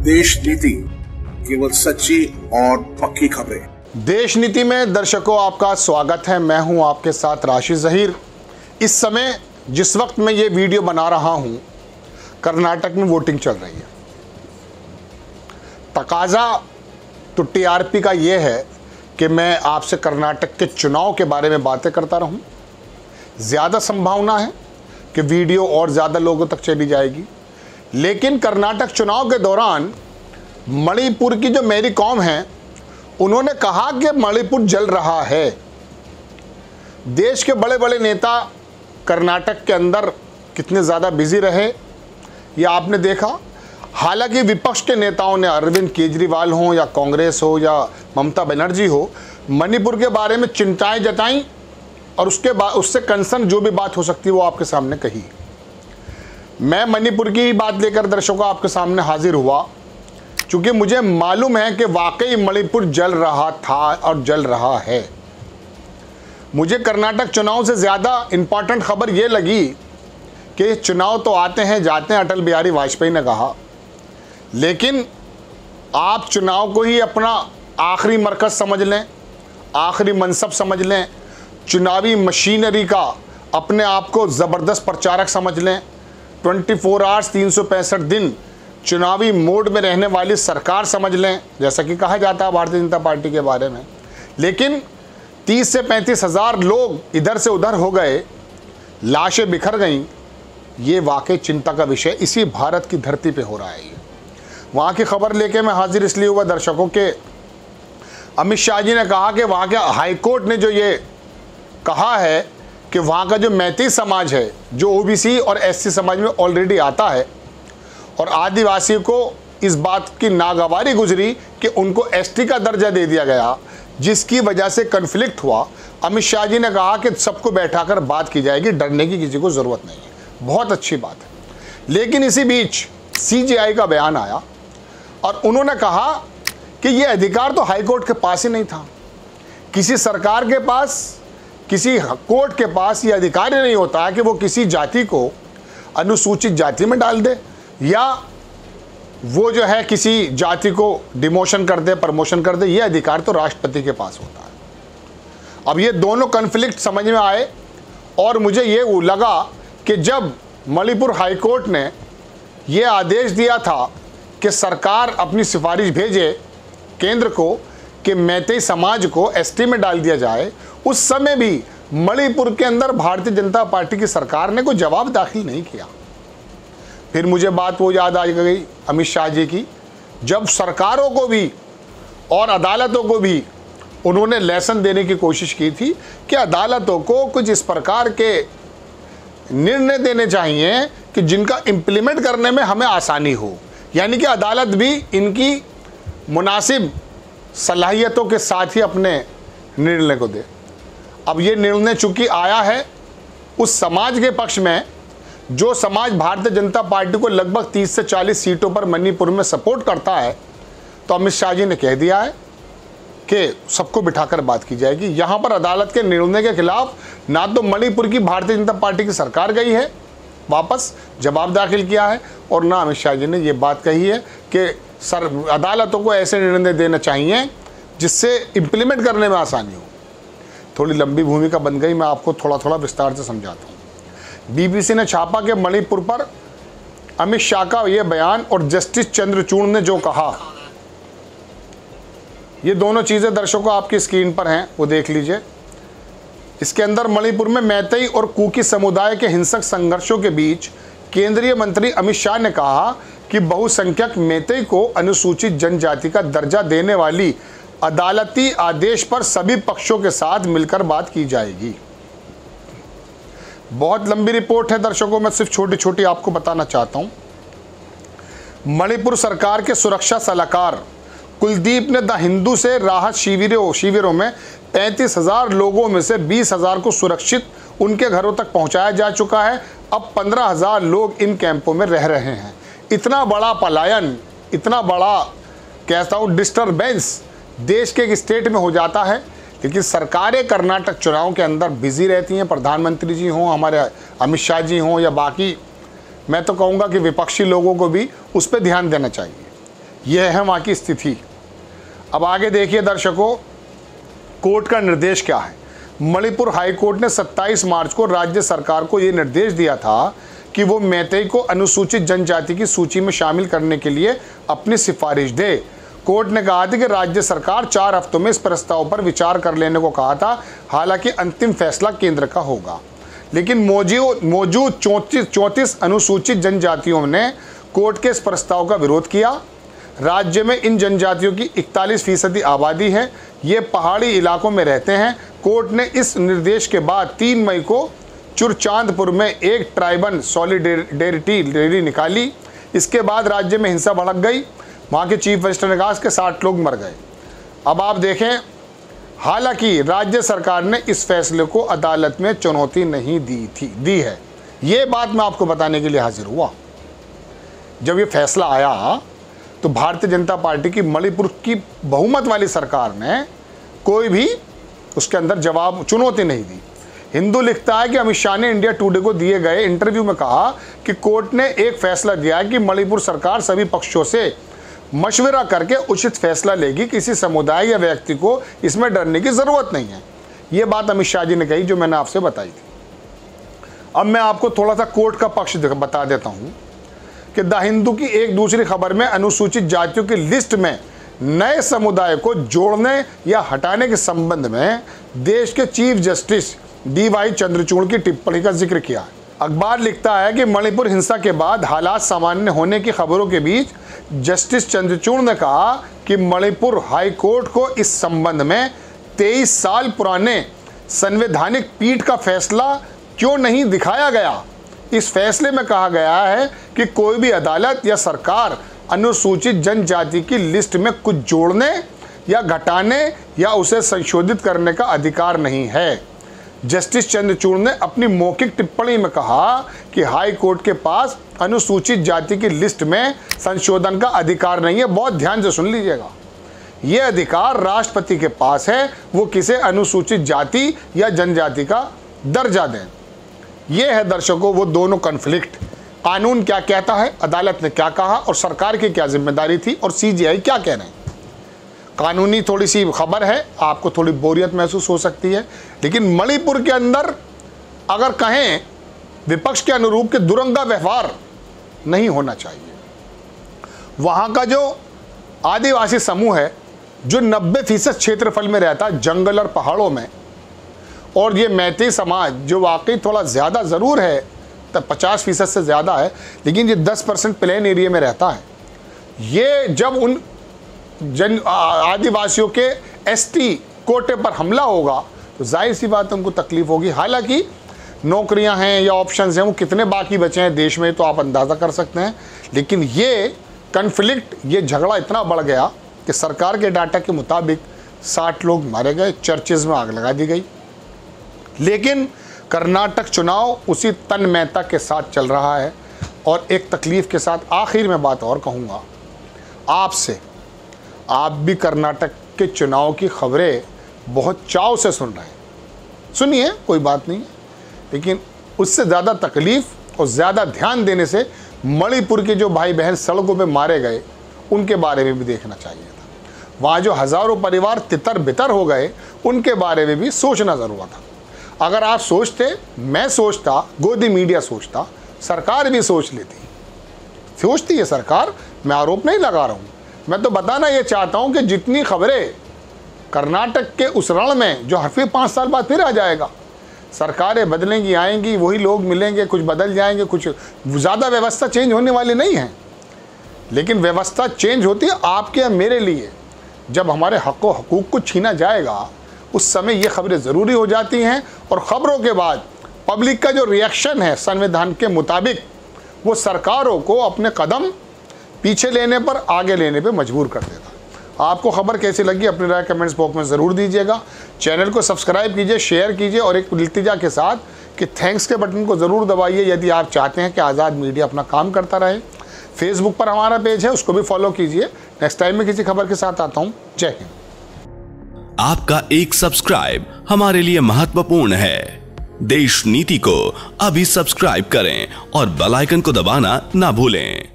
देश नीति, केवल सच्ची और पक्की खबरें। देश नीति में दर्शकों आपका स्वागत है। मैं हूं आपके साथ राशिद ज़हीर। इस समय जिस वक्त मैं ये वीडियो बना रहा हूं, कर्नाटक में वोटिंग चल रही है। तकाजा तो टीआरपी का ये है कि मैं आपसे कर्नाटक के चुनाव के बारे में बातें करता रहूं। ज़्यादा संभावना है कि वीडियो और ज़्यादा लोगों तक चली जाएगी। लेकिन कर्नाटक चुनाव के दौरान मणिपुर की जो मेरी कौम है, उन्होंने कहा कि मणिपुर जल रहा है। देश के बड़े बड़े नेता कर्नाटक के अंदर कितने ज़्यादा बिजी रहे ये आपने देखा। हालांकि विपक्ष के नेताओं ने, अरविंद केजरीवाल हो या कांग्रेस हो या ममता बनर्जी हो, मणिपुर के बारे में चिंताएं जताईं और उससे कंसर्न जो भी बात हो सकती है वो आपके सामने कही। मैं मणिपुर की बात लेकर दर्शकों आपके सामने हाजिर हुआ क्योंकि मुझे मालूम है कि वाकई मणिपुर जल रहा था और जल रहा है। मुझे कर्नाटक चुनाव से ज़्यादा इम्पॉर्टेंट खबर ये लगी कि चुनाव तो आते हैं जाते हैं, अटल बिहारी वाजपेयी ने कहा, लेकिन आप चुनाव को ही अपना आखिरी मरकज़ समझ लें, आखिरी मनसब समझ लें, चुनावी मशीनरी का अपने आप को ज़बरदस्त प्रचारक समझ लें, 24 आवर्स 365 दिन चुनावी मोड में रहने वाली सरकार समझ लें, जैसा कि कहा जाता है भारतीय जनता पार्टी के बारे में। लेकिन 30 से 35 हज़ार लोग इधर से उधर हो गए, लाशें बिखर गईं, ये वाकई चिंता का विषय इसी भारत की धरती पे हो रहा है। वहाँ की खबर लेके मैं हाजिर इसलिए हुआ दर्शकों के, अमित शाह जी ने कहा कि वहाँ के हाईकोर्ट ने जो ये कहा है कि वहाँ का जो मैती समाज है, जो ओबीसी और एससी समाज में ऑलरेडी आता है, और आदिवासी को इस बात की नागवारी गुजरी कि उनको एसटी का दर्जा दे दिया गया, जिसकी वजह से कन्फ्लिक्ट हुआ। अमित शाह जी ने कहा कि सबको बैठाकर बात की जाएगी, डरने की किसी को ज़रूरत नहीं है। बहुत अच्छी बात है। लेकिन इसी बीच सीजेआई का बयान आया और उन्होंने कहा कि ये अधिकार तो हाईकोर्ट के पास ही नहीं था। किसी सरकार के पास, किसी कोर्ट के पास ये अधिकार ही नहीं होता है कि वो किसी जाति को अनुसूचित जाति में डाल दे या वो जो है किसी जाति को डिमोशन कर दे, प्रमोशन कर दे। ये अधिकार तो राष्ट्रपति के पास होता है। अब ये दोनों कन्फ्लिक्ट समझ में आए और मुझे ये लगा कि जब मणिपुर हाईकोर्ट ने ये आदेश दिया था कि सरकार अपनी सिफारिश भेजे केंद्र को कि मैतेई समाज को एसटी में डाल दिया जाए, उस समय भी मणिपुर के अंदर भारतीय जनता पार्टी की सरकार ने कोई जवाब दाखिल नहीं किया। फिर मुझे बात वो याद आ गई अमित शाह जी की, जब सरकारों को भी और अदालतों को भी उन्होंने लेसन देने की कोशिश की थी कि अदालतों को कुछ इस प्रकार के निर्णय देने चाहिए कि जिनका इम्प्लीमेंट करने में हमें आसानी हो, यानी कि अदालत भी इनकी मुनासिब सलाहियतों के साथ ही अपने निर्णय को दे। अब ये निर्णय चूंकि आया है उस समाज के पक्ष में जो समाज भारतीय जनता पार्टी को लगभग 30 से 40 सीटों पर मणिपुर में सपोर्ट करता है, तो अमित शाह जी ने कह दिया है कि सबको बिठाकर बात की जाएगी। यहाँ पर अदालत के निर्णय के खिलाफ ना तो मणिपुर की भारतीय जनता पार्टी की सरकार गई है, वापस जवाब दाखिल किया है, और ना अमित शाह जी ने ये बात कही है कि अदालतों को ऐसे निर्णय देना चाहिए जिससे इम्प्लीमेंट करने में आसानी हो। थोड़ी लंबी भूमिका बन गई, मैं आपको थोड़ा थोड़ा विस्तार से समझाता हूँ। बीबीसी ने छापा कि मणिपुर पर अमित शाह का ये बयान और जस्टिस चंद्रचूड़ ने जो कहा, ये दोनों चीज़ें दर्शकों आपकी स्क्रीन पर हैं, वो देख लीजिए। इसके अंदर मणिपुर में मैतेई और कुकी समुदाय के हिंसक संघर्षों के बीच केंद्रीय मंत्री अमित शाह ने कहा कि बहुसंख्यक मैतेई को अनुसूचित जनजाति का दर्जा देने वाली अदालती आदेश पर सभी पक्षों के साथ मिलकर बात की जाएगी। बहुत लंबी रिपोर्ट है दर्शकों, मैं सिर्फ छोटी छोटी आपको बताना चाहता हूं। मणिपुर सरकार के सुरक्षा सलाहकार कुलदीप ने द हिंदू से राहत शिविरों में 35,000 लोगों में से 20,000 को सुरक्षित उनके घरों तक पहुंचाया जा चुका है। अब 15,000 लोग इन कैंपों में रह रहे हैं। इतना बड़ा पलायन, इतना बड़ा कहता हूँ डिस्टर्बेंस देश के एक स्टेट में हो जाता है, लेकिन सरकारें कर्नाटक चुनाव के अंदर बिजी रहती हैं। प्रधानमंत्री जी हों, हमारे अमित शाह जी हों या बाकी, मैं तो कहूँगा कि विपक्षी लोगों को भी उस पर ध्यान देना चाहिए। यह है वहाँ की स्थिति। अब आगे देखिए दर्शकों, कोर्ट का निर्देश क्या है। मणिपुर हाईकोर्ट ने 27 मार्च को राज्य सरकार को यह निर्देश दिया था कि वो मैतेई को अनुसूचित जनजाति की सूची में शामिल करने के लिए अपनी सिफारिश दे। कोर्ट ने कहा था कि राज्य सरकार 4 हफ्तों में इस प्रस्ताव पर विचार कर लेने को कहा था। हालांकि अंतिम फैसला केंद्र का होगा, लेकिन मौजूद 34 अनुसूचित जनजातियों ने कोर्ट के इस प्रस्ताव का विरोध किया। राज्य में इन जनजातियों की 41% आबादी है। ये पहाड़ी इलाकों में रहते हैं। कोर्ट ने इस निर्देश के बाद 3 मई को चुरचांदपुर में एक ट्राइबल सॉलिडेरिटी रैली निकाली। इसके बाद राज्य में हिंसा भड़क गई। वहाँ के चीफ मिनिस्टर ने कहा कि 60 लोग मर गए। अब आप देखें, हालांकि राज्य सरकार ने इस फैसले को अदालत में चुनौती नहीं दी है। ये बात मैं आपको बताने के लिए हाजिर हुआ। जब ये फैसला आया तो भारतीय जनता पार्टी की मणिपुर की बहुमत वाली सरकार ने कोई भी उसके अंदर जवाब चुनौती नहीं दी। हिंदू लिखता है कि अमित शाह ने इंडिया टुडे को दिए गए इंटरव्यू में कहा कि कोर्ट ने एक फैसला दिया है कि मणिपुर सरकार सभी पक्षों से मशवरा करके उचित फैसला लेगी। किसी समुदाय या व्यक्ति को इसमें डरने की ज़रूरत नहीं है। ये बात अमित शाह जी ने कही, जो मैंने आपसे बताई थी। अब मैं आपको थोड़ा सा कोर्ट का पक्ष बता देता हूँ कि द हिंदू की एक दूसरी खबर में अनुसूचित जातियों की लिस्ट में नए समुदाय को जोड़ने या हटाने के संबंध में देश के चीफ जस्टिस DY चंद्रचूड़ की टिप्पणी का जिक्र किया। अखबार लिखता है कि मणिपुर हिंसा के बाद हालात सामान्य होने की खबरों के बीच जस्टिस चंद्रचूड़ ने कहा कि मणिपुर हाई कोर्ट को इस संबंध में 23 साल पुराने संवैधानिक पीठ का फैसला क्यों नहीं दिखाया गया। इस फैसले में कहा गया है कि कोई भी अदालत या सरकार अनुसूचित जनजाति की लिस्ट में कुछ जोड़ने या घटाने या उसे संशोधित करने का अधिकार नहीं है। जस्टिस चंद्रचूड़ ने अपनी मौखिक टिप्पणी में कहा कि हाई कोर्ट के पास अनुसूचित जाति की लिस्ट में संशोधन का अधिकार नहीं है। बहुत ध्यान से सुन लीजिएगा, यह अधिकार राष्ट्रपति के पास है, वो किसे अनुसूचित जाति या जनजाति का दर्जा दें। यह है दर्शकों वो दोनों कॉन्फ्लिक्ट। कानून क्या कहता है, अदालत ने क्या कहा और सरकार की क्या जिम्मेदारी थी और CJI क्या कह रहे हैं। कानूनी थोड़ी सी खबर है, आपको थोड़ी बोरियत महसूस हो सकती है, लेकिन मणिपुर के अंदर अगर कहें विपक्ष के अनुरूप के दुरंगा व्यवहार नहीं होना चाहिए। वहाँ का जो आदिवासी समूह है जो 90% क्षेत्रफल में रहता है, जंगल और पहाड़ों में, और ये मैतेई समाज जो वाकई थोड़ा ज़्यादा ज़रूर है, तब 50% से ज़्यादा है, लेकिन ये 10% प्लेन एरिया में रहता है। ये जब उन आदिवासियों के ST कोटे पर हमला होगा तो जाहिर सी बात है उनको तकलीफ होगी। हालांकि नौकरियां हैं या ऑप्शंस हैं वो कितने बाकी बचे हैं देश में तो आप अंदाज़ा कर सकते हैं, लेकिन ये कन्फ्लिक्ट, ये झगड़ा इतना बढ़ गया कि सरकार के डाटा के मुताबिक 60 लोग मारे गए, चर्चेज़ में आग लगा दी गई। लेकिन कर्नाटक चुनाव उसी तन्मयता के साथ चल रहा है। और एक तकलीफ़ के साथ आखिर में बात और कहूँगा आपसे, आप भी कर्नाटक के चुनाव की खबरें बहुत चाव से सुन रहे हैं। सुनिए, कोई बात नहीं है, लेकिन उससे ज़्यादा तकलीफ़ और ज़्यादा ध्यान देने से मणिपुर के जो भाई बहन सड़कों पे मारे गए उनके बारे में भी देखना चाहिए था। वहाँ जो हज़ारों परिवार तितर बितर हो गए उनके बारे में भी सोचना ज़रूरी था। अगर आप सोचते, मैं सोचता, गोदी मीडिया सोचता, सरकार भी सोच सोचती है सरकार। मैं आरोप नहीं लगा रहा हूँ, मैं तो बताना ये चाहता हूँ कि जितनी खबरें कर्नाटक के उस रण में जो फिर 5 साल बाद फिर आ जाएगा, सरकारें बदलेंगी, आएंगी, वही लोग मिलेंगे, कुछ बदल जाएंगे, कुछ ज़्यादा व्यवस्था चेंज होने वाली नहीं है। लेकिन व्यवस्था चेंज होती है आपके या मेरे लिए। जब हमारे हक़ व हकूक़ को छीना जाएगा उस समय ये खबरें ज़रूरी हो जाती हैं। और ख़बरों के बाद पब्लिक का जो रिएक्शन है संविधान के मुताबिक, वो सरकारों को अपने कदम पीछे लेने पर आगे लेने पे मजबूर कर देता। आपको खबर कैसी लगी अपनी राय कमेंट्स बॉक्स में ज़रूर दीजिएगा। चैनल को सब्सक्राइब कीजिए, शेयर कीजिए और एक इल्तिजा के साथ कि थैंक्स के बटन को ज़रूर दबाइए यदि आप चाहते हैं कि आज़ाद मीडिया अपना काम करता रहे। फेसबुक पर हमारा पेज है, उसको भी फॉलो कीजिए। नेक्स्ट टाइम में किसी खबर के साथ आता हूँ। जय हिंद। आपका एक सब्सक्राइब हमारे लिए महत्वपूर्ण है। देश नीति को अभी सब्सक्राइब करें और बेल आइकन को दबाना ना भूलें।